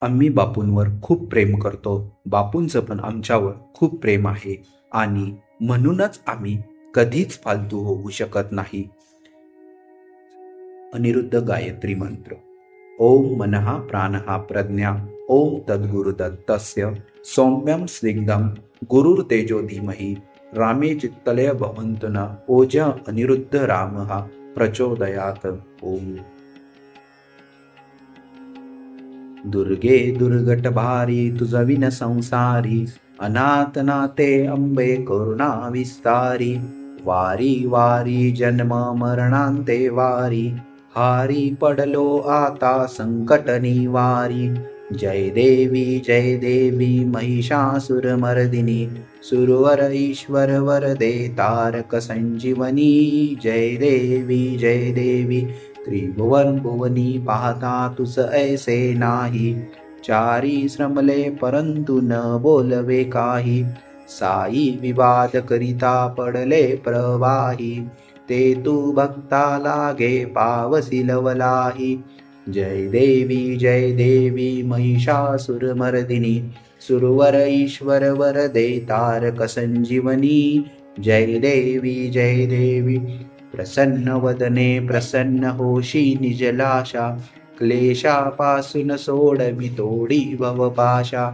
आम्ही बापूंवर खूप प्रेम करतो. बापूंचं पण आमच्यावर खूप प्रेम आहे आणि म्हणूनच आम्ही कधीच फालतू होऊ शकत नाही. अनिरुद्ध गायत्री मंत्र. ओम मनः प्राणः प्रज्ञा ओम तद्गुरुदत्तस्य सौम्यं स्निग्धं गुरुर्तेजो धीमहि रामे चित्तलय भवन्तु न ओजा अनिरुद्ध रामः प्रचोदयात्. ओम. दुर्गे दुर्गट भारी तुझ विन संसारी अनाथ नाते अंबे करुणा विस्तारी वारी वारी जन्म मरणांते वारी हारी पडलो आता संकट निवारी जय देवी महिषासुरमर्दिनी सुरवर ईश्वर वरदे तारक संजीवनी जय देवी त्रिभुवन भुवनी पाहता तुस ऐसे नाही चारी श्रमले परंतु न बोलवे काही साई विवाद करिता पडले प्रवाही ते तू भक्ता लागे पावसी लवलाही जय देवी महिषासुरमर्दिनी सुरवर ईश्वर वरदे तारक संजीवनी जय देवी प्रसन्न वदने प्रसन्न होशी निजलाशा क्लेशापासून सोडवी तोडी भवपाशा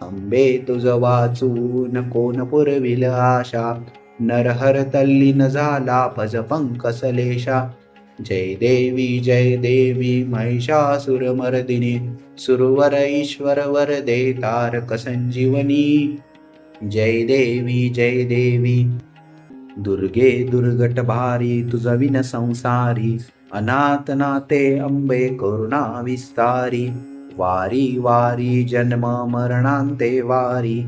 अंबे तुझ वाचून कोण पुरविल आशा नरहर तल्लीन झाला भज पंकसलेशा जय देवी महिषासुरमर्दिनी सुरवर ईश्वर वरदे तारक संजीवनी जय देवी दुर्गे दुर्गट भारी तुझ विन संसारी अनाथ नाते अंबे करुणा विस्तारी वारी वारी जन्म मरणांते वारी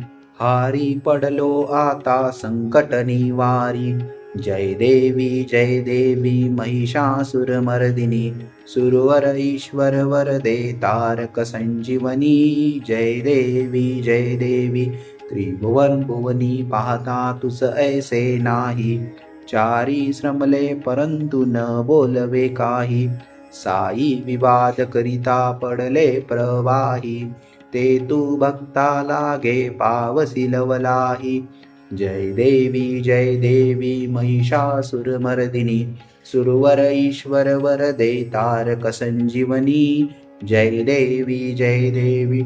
हारी पडलो आता संकट निवारी जय देवी महिषासुरमर्दिनी सुरवर ईश्वर वरदे तारक संजीवनी जय देवी त्रिभुवन भुवनी पाहता तुस ऐसे नाही चारी श्रमले परंतु न बोलवे काही साई विवाद करिता पडले प्रवाही ते तू भक्ता लागे पावसी लवलाही जय देवी महिषासुरमर्दिनी सुरवर ईश्वर वरदे तारक संजीवनी जय देवी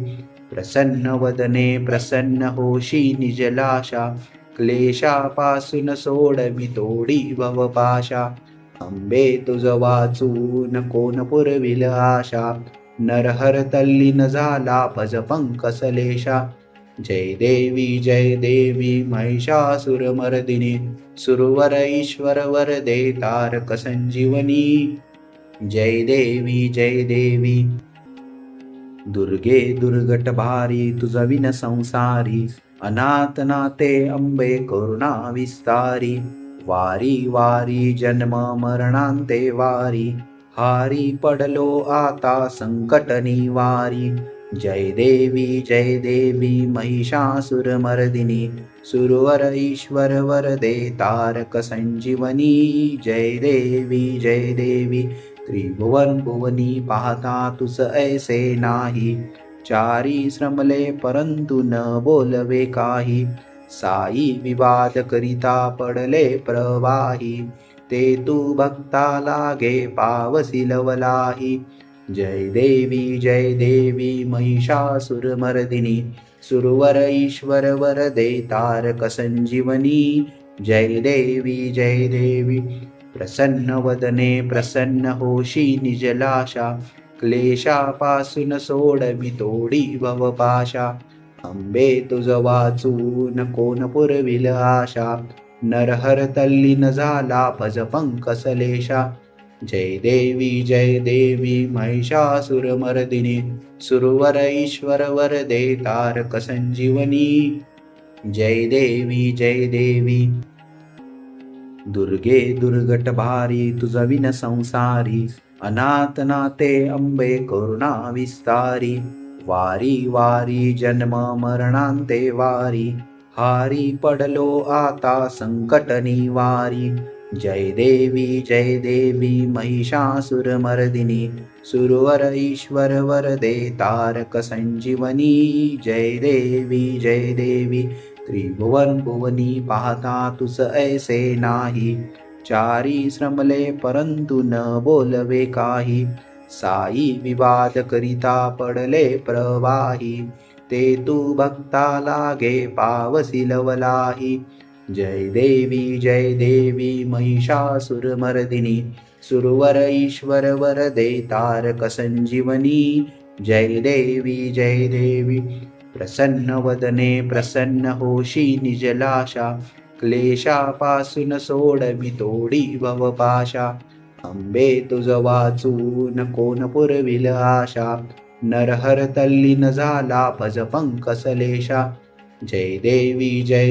प्रसन्न वदने प्रसन्न होशी निजलाशा क्लेशापासून सोडवी तोडी भवपाशा अंबे तुझ वाचून कोण पुरविल आशा नरहर तल्लीन झाला भज पंकसलेशा जय देवी महिषासुरमर्दिनी सुरवर ईश्वर वरदे तारक संजीवनी जय देवी दुर्गे दुर्गट भारी तुझ विन संसारी अनाथ नाते अंबे करुणा विस्तारी वारी वारी जन्म मरणांते वारी हारी पडलो आता संकट निवारी जय देवी महिषासुरमर्दिनी सुरवर ईश्वर वरदे तारक संजीवनी जय देवी त्रिभुवन भुवनी पाहता तुस ऐसे नाही चारी श्रमले परंतु न बोलवे काही साई विवाद करिता पडले प्रवाही ते तू भक्ता लागे पावसी लवलाही जय देवी महिषासुरमर्दिनी सुरवर ईश्वर वरदे तारक संजीवनी जय देवी प्रसन्न वदने प्रसन्न होशी निजलाशा क्लेशापासून सोडवी तोडी भवपाशा अंबे तुझ वाचून कोण पुरविल आशा नरहर तल्लीन झाला भज पंकसलेशा जय देवी महिषासुरमर्दिनी सुरवर ईश्वर वरदे तारक संजीवनी जय देवी दुर्गे दुर्गट भारी तुझ विन संसारी अनाथ नाते अंबे करुणा विस्तारी वारी वारी जन्म मरणांते वारी हारी पडलो आता संकट निवारी जय देवी महिषासुरमर्दिनी सुरवर ईश्वर वरदे तारक संजीवनी जय देवी त्रिभुवन भुवनी पाहता तुस ऐसे नाही चारी श्रमले परंतु न बोलवे काही साई विवाद करिता पडले प्रवाही ते तू भक्ता लागे पावसी लवलाही जय देवी महिषासुरमर्दिनी सुरवर ईश्वर वरदे तारक संजीवनी जय देवी प्रसन्न वदने प्रसन्न होशी निजलाशा क्लेशापासून सोडवी तोडी भवपाशा अंबे तुझ वाचून कोण पुरविल आशा नरहर तल्लीन झाला भज पंकसलेशा जय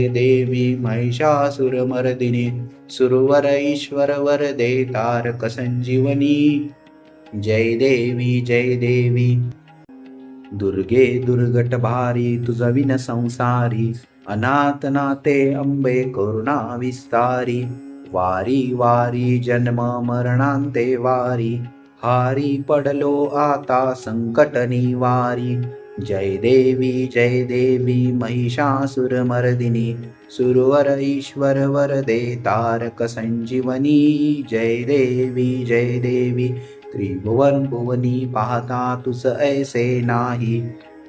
देवी महिषासुरमर्दिनी सुरवर ईश्वर वरदे तारक संजीवनी जय देवी दुर्गे दुर्गट भारी तुझ विन संसारी अनाथ नाते अंबे करुणा विस्तारी वारी वारी जन्म मरणांते वारी हारी पडलो आता संकट निवारी जय देवी महिषासुरमर्दिनी सुरवर ईश्वर वरदे तारक संजीवनी जय देवी त्रिभुवन भुवनी पाहता तुस ऐसे नाही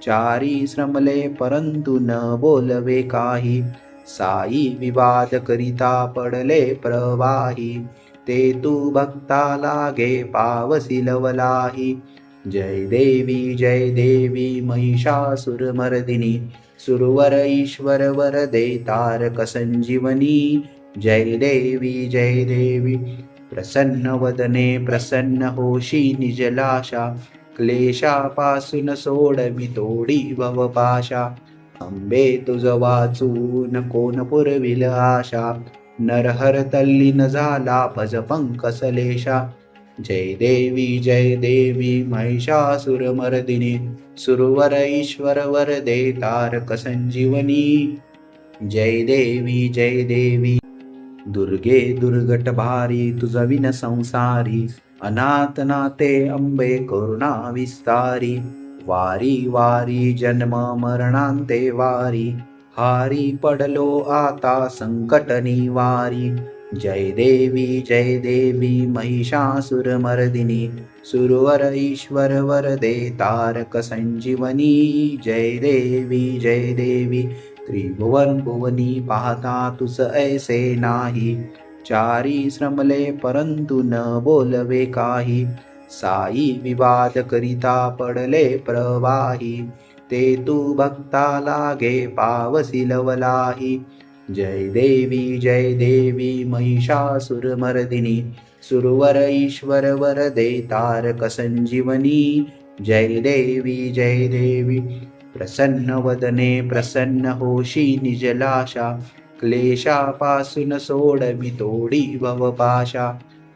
चारी श्रमले परंतु न बोलवे काही साई विवाद करिता पडले प्रवाही ते तू भक्ता लागे पावसी लवलाही जय देवी महिषासुरमर्दिनी सुरवर ईश्वर वरदे तारक संजीवनी जय देवी प्रसन्न वदने प्रसन्न होशी निजलाशा क्लेशापासून सोडवी तोडी भवपाशा अंबे तुझ वाचून कोण पुरविल आशा नरहर तल्लीन झाला भज पंकसलेशा जय देवी महिषासुरमर्दिनी सुरवर ईश्वर वरदे तारक संजीवनी जय देवी दुर्गे दुर्गट भारी तुझ विन संसारी अनाथ नाते अंबे करुणा विस्तारी वारी वारी जन्म मरणांते वारी हारी पडलो आता संकट निवारी जय देवी महिषासुरमर्दिनी सुरवर ईश्वर वरदे तारक संजीवनी जय देवी त्रिभुवन भुवनी पाहता तुस ऐसे नाही चारी श्रमले परंतु न बोलवे काही साई विवाद करिता पडले प्रवाही ते तू भक्ता लागे पावसी लवलाही जय देवी महिषासुरमर्दिनी सुरवर ईश्वर वरदे तारक संजीवनी जय देवी प्रसन्न वदने प्रसन्न होशी निजलाशा क्लेशापासून सोडवी तोडी भवपाशा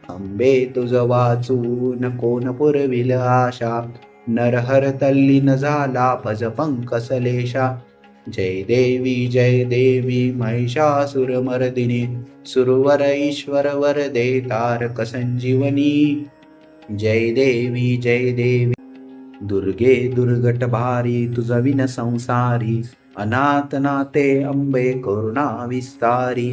अंबे तुझ वाचून कोण पुरविल आशा नरहर तल्लीन झाला भज पंकसलेशा जय देवी महिषासुरमर्दिनी सुरवर ईश्वर वरदे तारक संजीवनी जय देवी दुर्गे दुर्गट भारी तुझ विन संसारी अनाथ नाते अंबे करुणा विस्तारी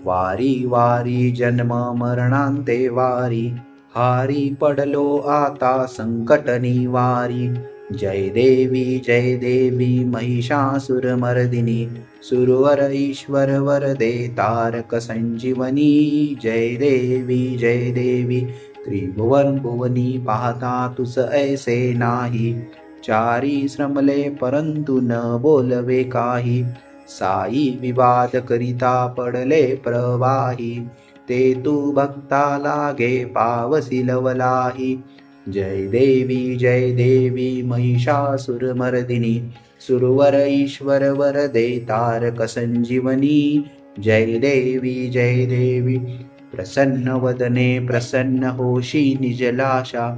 वारी वारी जन्म मरणांते वारी हारी पडलो आता संकट निवारी जय देवी महिषासुरमर्दिनी सुरवर ईश्वर वरदे तारक संजीवनी जय देवी त्रिभुवन भुवनी पाहता तुस ऐसे नाही चारी श्रमले परंतु न बोलवे काही साई विवाद करिता पडले प्रवाही ते तू भक्ता लागे पावसी लवलाही जय देवी महिषासुरमर्दिनी सुरवर ईश्वर वरदे तारक संजीवनी जय देवी प्रसन्न वदने प्रसन्न होशी निजलाशा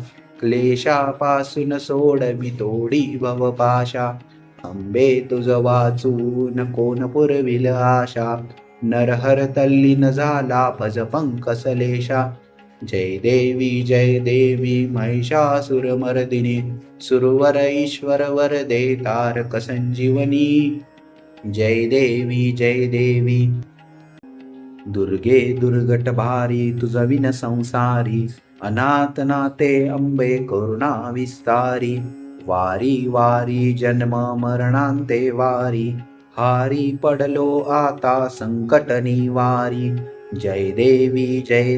क्लेशापासून सोडवी तोडी भवपाशा अंबे तुझ वाचून कोण पुरविल आशा नरहर तल्लीन झाला भज पंकसलेशा. जय देवी महिषासुरमर्दिनी सुरवर ईश्वर वरदे तारक संजीवनी. जय देवी दुर्गे दुर्गट भारी तुझ विन संसारी. अनाथ नाते अंबे करुणा विस्तारी. वारी वारी जन्म मरणांते वारी. हारी पडलो आता संकट निवारी. जय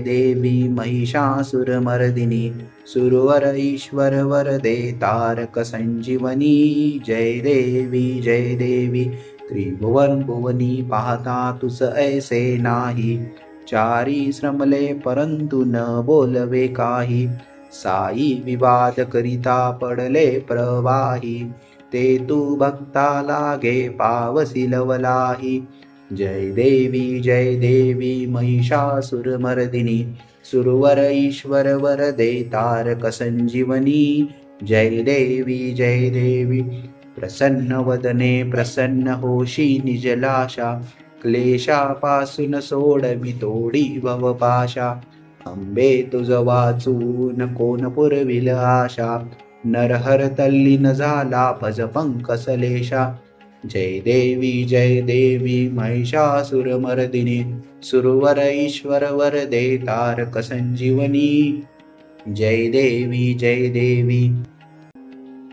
देवी महिषासुरमर्दिनी सुरवर ईश्वर वरदे तारक संजीवनी. जय देवी त्रिभुवन भुवनी पाहता तुस ऐसे नाही. चारी श्रमले परंतु न बोलवे काही. साई विवाद करिता पडले प्रवाही. ते तू भक्ता लागे पावसी लवलाही. जय देवी महिषासुरमर्दिनी सुरवर ईश्वर वरदे तारक संजीवनी. जय देवी प्रसन्न वदने प्रसन्न होशी निजलाशा. क्लेशापासून सोडवी तोडी भवपाशा. अंबे तुझ वाचून कोण पुरविल आशा. नरहर तल्लीन झाला भज पंकसलेशा. जय देवी महिषासुरमर्दिनी सुरवर ईश्वर वरदे तारक संजीवनी. जय देवी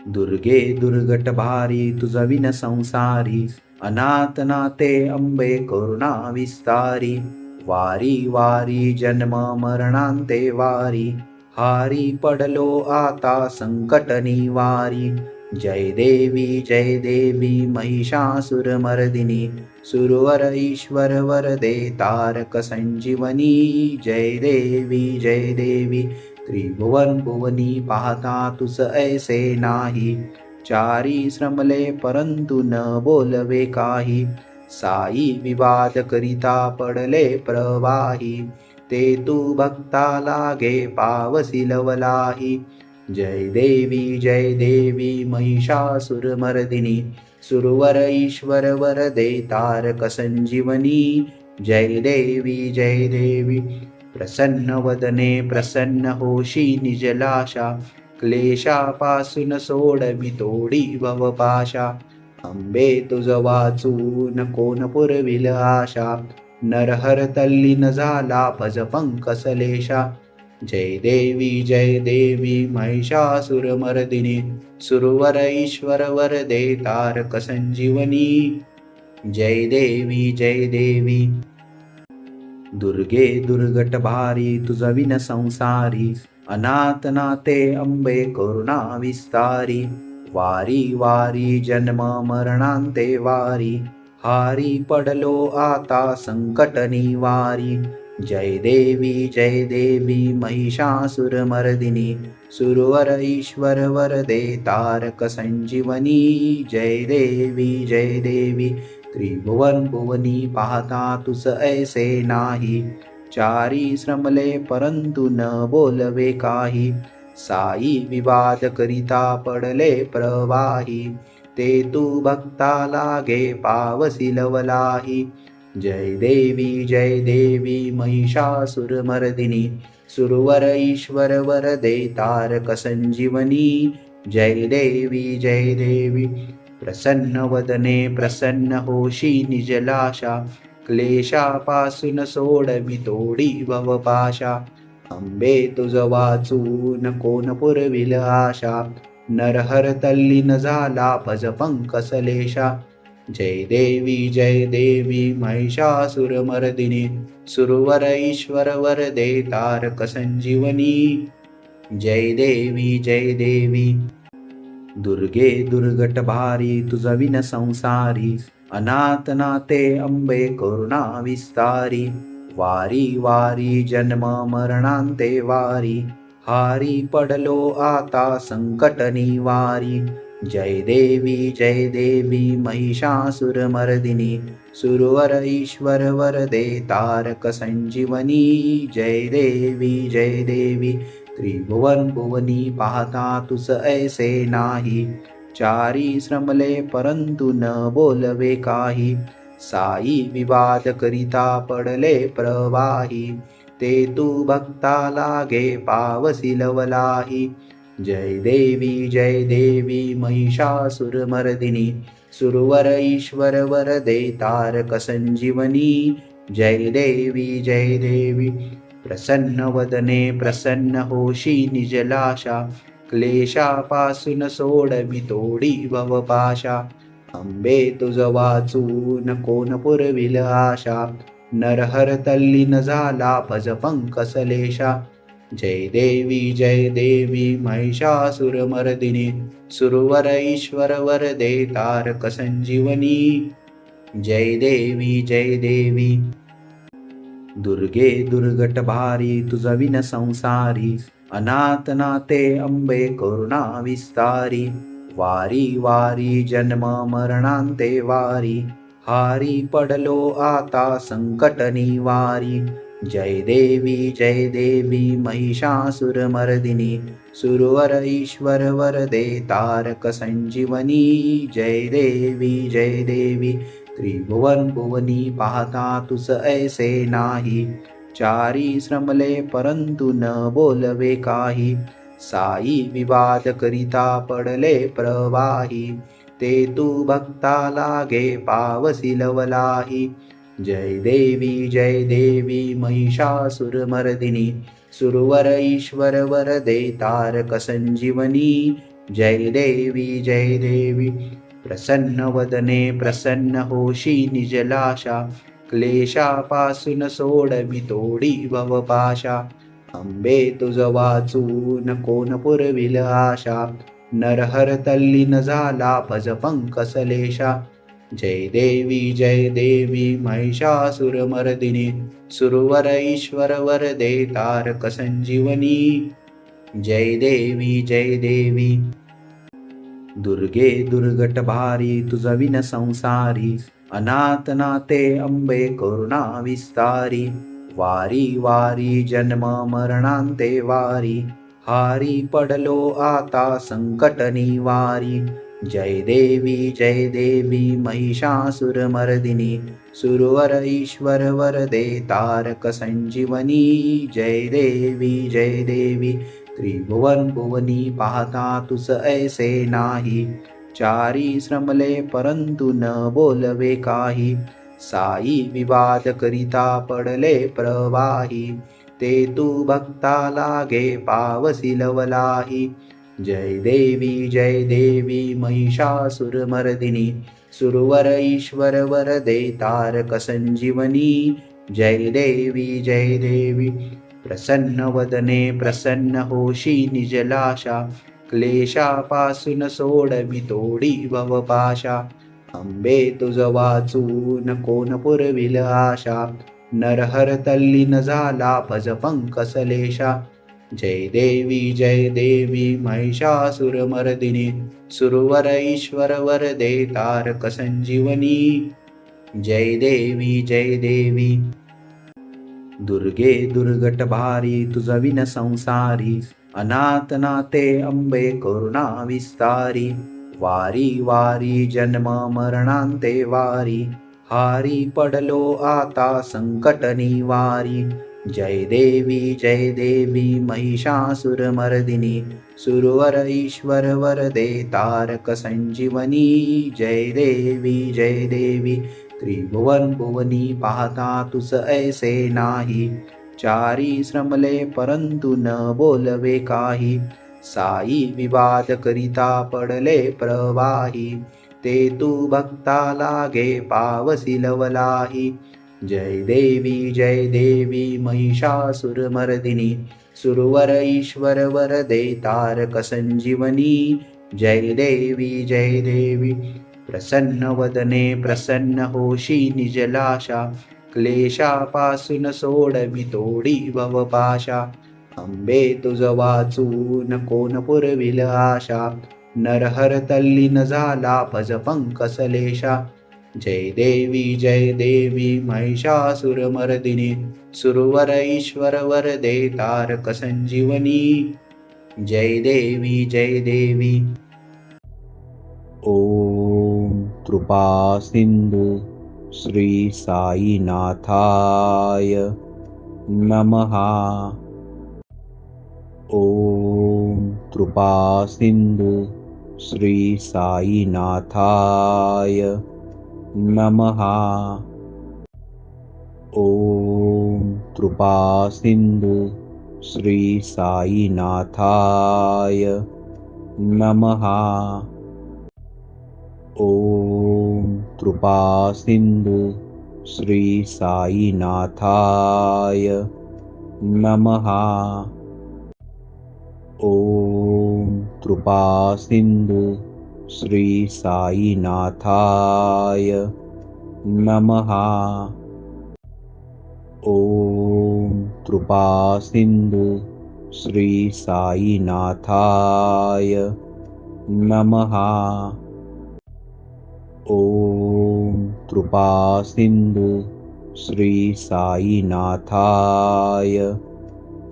दुर्गे दुर्गट भारी तुझ विन संसारी. अनाथ नाते अंबे करुणा विस्तारी. वारी वारी जन्म मरणांते वारी. हारी पडलो आता संकट निवारी. जय देवी महिषासुरमर्दिनी सुरवर ईश्वर वरदे तारक संजीवनी. जय देवी त्रिभुवन भुवनी पाहता तुस ऐसे नाही. चारी श्रमले परंतु न बोलवे काही. साई विवाद करिता पडले प्रवाही. ते तू भक्ता लागे पावसी लवलाही. जय देवी महिषासुरमर्दिनी सुरवर ईश्वर वरदे तारक संजीवनी. जय देवी प्रसन्न वदने प्रसन्न होशी निजलाशा. क्लेशापासून सोडवी तोडी भवपाशा. अंबे तुझ वाचून कोण पुरविल आशा. नरहर तल्लीन झाला भज पंकसलेशा. जय देवी महिषासुरमर्दिनी सुरवर ईश्वर वरदे तारक संजीवनी. जय देवी दुर्गे दुर्गट भारी तुझ विन संसारी. अनाथ नाते अंबे करुणा विस्तारी. वारी वारी जन्म मरणांते वारी. हारी पडलो आता संकट निवारी. जय देवी महिषासुरमर्दिनी सुरवर ईश्वर वरदे तारक संजीवनी. जय देवी त्रिभुवन भुवनी पाहता तुस ऐसे नाही. चारी श्रमले परंतु न बोलवे काही. साई विवाद करिता पडले प्रवाही. ते तू भक्ता लागे पावसी लवलाही. जय देवी महिषासुरमर्दिनी सुरवर ईश्वर वरदे तारक संजीवनी. जय देवी प्रसन्न वदने प्रसन्न होशी निजलाशा. क्लेशापासून सोडवी तोडी भवपाशा. अंबे तुझ वाचून कोण पुरविल आशा. नरहर तल्लीन झाला भज पंकसलेशा. जय देवी महिषासुरमर्दिनी सुरवर ईश्वर वरदे तारक संजीवनी. जय देवी दुर्गे दुर्गट भारी तुझ विन संसारी. अनाथ नाते अंबे करुणा विस्तारी. वारी वारी जन्म मरणांते वारी. हारी पडलो आता संकट निवारी. जय देवी महिषासुरमर्दिनी सुरवर ईश्वर वरदे तारक संजीवनी. जय देवी त्रिभुवन भुवनी पाहता तुस ऐसे नाही. चारी श्रमले परंतु न बोलवे काही. साई विवाद करिता पडले प्रवाही, ते तू भक्ता लागे पावसी लवलाही. जय देवी महिषासुरमर्दिनी, सुरवर ईश्वर वरदे तारक संजीवनी. जय देवी प्रसन्न वदने प्रसन्न होशी निजलाशा, क्लेशापासून सोडवी तोडी भवपाशा. अंबे तुझ वाचून कोण पुरविल आशा, नरहर तल्लीन झाला भज पंकसलेशा. जय देवी महिषासुरमर्दिनी, सुरवर ईश्वर वरदे तारक संजीवनी. जय देवी दुर्गे दुर्गट भारी तुझ विन संसारी, अनाथ नाते अंबे करुणा विस्तारी. वारी वारी जन्म मरणांते वारी, हारी पडलो आता संकट निवारी. जय देवी महिषासुरमर्दिनी, सुरवर ईश्वर वरदे तारक संजीवनी. जय देवी त्रिभुवन भुवनी पाहता तुस ऐसे नाही, चारी श्रमले परंतु न बोलवे काही. साई विवाद करिता पडले प्रवाही, ते तू भक्ता लागे पावसी लवलाही. जय देवी महिषासुरमर्दिनी, सुरवर ईश्वर वरदे तारक संजीवनी. जय देवी प्रसन्न वदने प्रसन्न होशी निजलाशा, क्लेशापासून सोडवी तोडी भवपाशा. अंबे तुझ वाचून कोण पुरविल आशा, नरहर तल्लीन झाला भज पंकसलेशा. जय देवी महिषासुरमर्दिनी, सुरवर ईश्वर वरदे तारक संजीवनी. जय देवी दुर्गे दुर्गट भारी तुझ विन संसारी, अनाथ नाते अंबे करुणा विस्तारी. वारी वारी जन्म मरणांते वारी, हारी पडलो आता संकट निवारी. जय देवी महिषासुरमर्दिनी, सुरवर ईश्वर वरदे तारक संजीवनी. जय देवी त्रिभुवन भुवनी पाहता तुस ऐसे नाही, चारी श्रमले परंतु न बोलवे काही. साई विवाद करिता पडले प्रवाही, ते तू भक्ता लागे पावसी लवलाही. जय देवी महिषासुरमर्दिनी, सुरवर ईश्वर वरदे तारक संजीवनी. जय देवी प्रसन्न वदने प्रसन्न होशी निजलाशा, क्लेशापासून सोडवी तोडी भवपाशा. अंबे तुझ वाचून कोण पुरविल आशा, नरहर तल्लीन झाला भज पंकसलेशा. जय देवी महिषासुरमर्दिनी, सुरवर ईश्वर वरदे तारक संजीवनी. जय देवी दुर्गे दुर्गट भारी तुझ विन संसारी, अनाथ नाते अंबे करुणा विस्तारी. वारी वारी जन्म मरणांते वारी, हारी पडलो आता संकट निवारी. जय देवी महिषासुरमर्दिनी, सुरवर ईश्वर वरदे तारक संजीवनी. जय देवी त्रिभुवन भुवनी पाहता तुस ऐसे नाही, चारी श्रमले परंतु न बोलवे काही. साई विवाद करिता पडले प्रवाही, ते तू भक्ता लागे पावसी लवलाही. जय देवी महिषासुरमर्दिनी, सुरवर ईश्वर वरदे तारक संजीवनी. जय देवी प्रसन्न वदने प्रसन्न होशी निजलाशा, क्लेशापासून सोडवी तोडी भवपाशा. अंबे तुझ वाचून कोण पुरविल आशा, नरहर तल्लीन झाला भज पंकसलेशा. जय देवी महिषासुरमर्दिनी, सुरवर ईश्वर वरदे तारक संजीवनी. जय देवी ओम कृपा सिंधु श्री साईनाथाय नमः। ॐ कृपासिन्धु श्री साईनाथाय नमः। ॐ कृपासिन्धु श्री साईनाथाय नमः। ॐ कृपासिन्धु श्री साईनाथाय नमः। ॐ कृपासिन्धु श्री साईनाथाय नमः। ॐ कृपासिन्धु श्री साईनाथाय नमः। ॐ कृपासिन्धु श्री साईनाथाय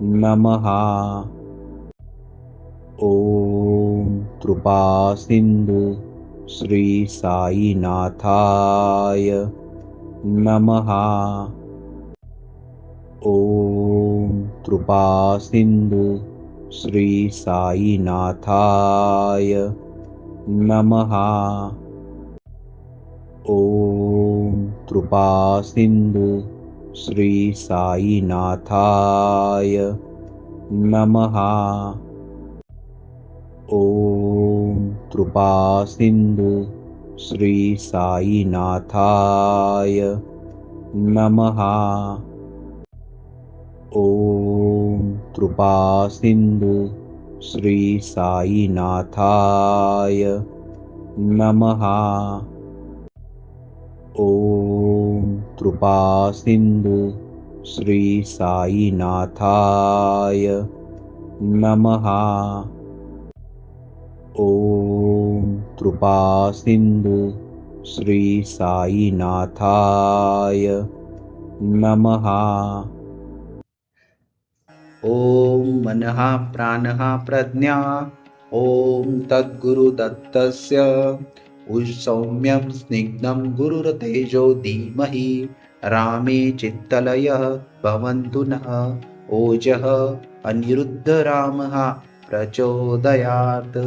नमः। ॐ कृपासिन्धु श्री साईनाथाय नमः। ॐ कृपासिन्धु श्री साईनाथाय नमः। ॐ कृपासिन्धु श्री साईनाथाय नमः। ॐ कृपासिन्धु श्री साईनाथाय नमः। ॐ कृपासिन्धु श्री साईनाथाय नमः। ॐ कृपासिन्धु श्री साईनाथाय नमः। ॐ कृपासिन्धु श्री साईनाथाय नमः। ॐ मनः प्राणः प्रज्ञा ॐ तद्गुरुदत्तस्य सौम्यं स्निग्धं गुरुरतेजो धीमहि रामे चित्तलयः भवन्तु नः ओजः अनिरुद्धरामः प्रचोदयात्।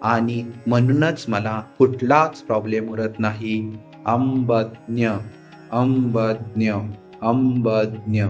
आणि म्हणूनच मला कुठलाच प्रॉब्लेम उरत नाही। अंबज्ञ अंबज्ञ अंबज्ञ